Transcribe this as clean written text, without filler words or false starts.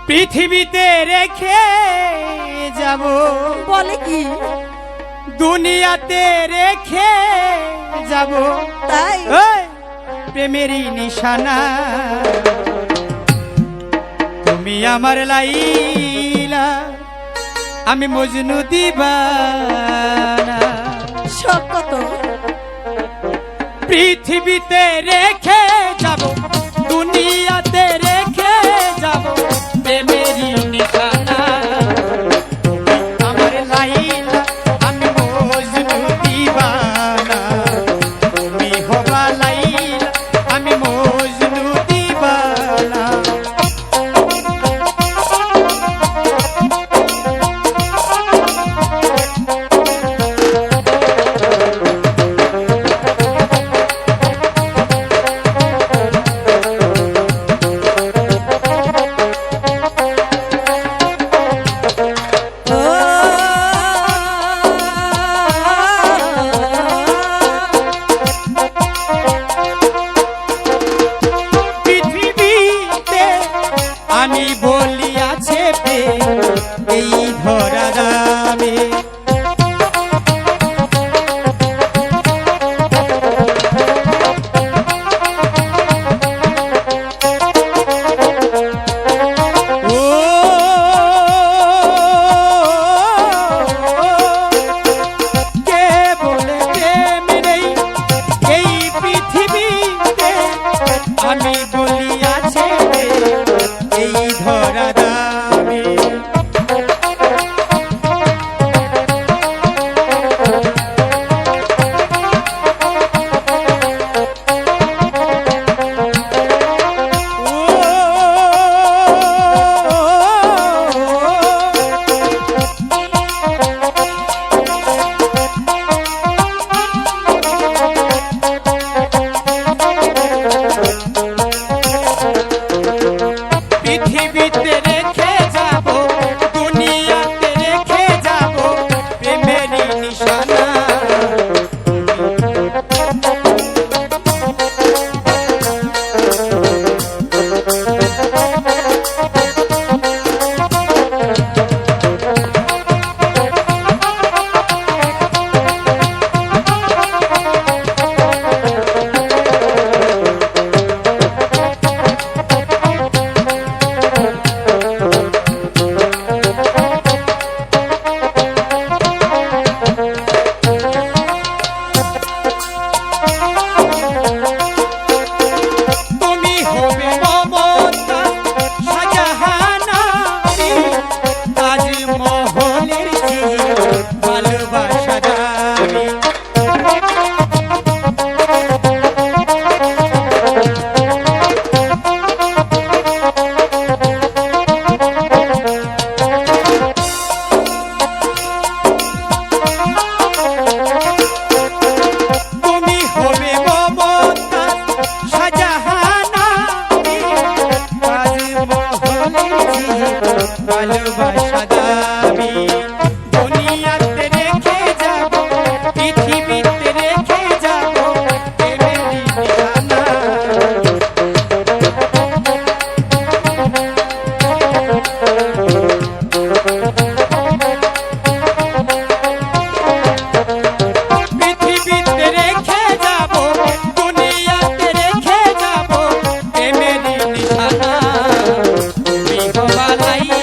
পৃথিবীতে রেখে যাব। বলে কি? দুনিয়াতে রেখে যাব। তাই প্রেমেরই নিশানা তুমি আমার লাইলা, আমি মজনু দিবানা। সব কত পৃথিবীতে রেখে যাব, দুনিয়াতে রেখে যাব, প্রেমেরই নিশানা আমার লাইলা, আমি মজনু দিবানা। তুমি হবা লাইলা, আমি মজনু দিবানা। আমি বলিয়াছে এই ধরা দামে, ও কে বলে প্রেম নেই এই পৃথিবীতে, আমি বলিয়াছে এই ধরা দামে। পৃথিবীতে রেখে যাব, দুনিয়াতে রেখে যাব, প্রেমেরই নিশানা। ভালোবাসা দাবি দুনিয়াতে রেখে যাব, পৃথিবীতে রেখে যাব, প্রেমেরই নিশানা। পৃথিবীতে রেখে যাব, দুনিয়াতে রেখে যাব, প্রেমেরই নিশানা। তুমি হবা লাইলা,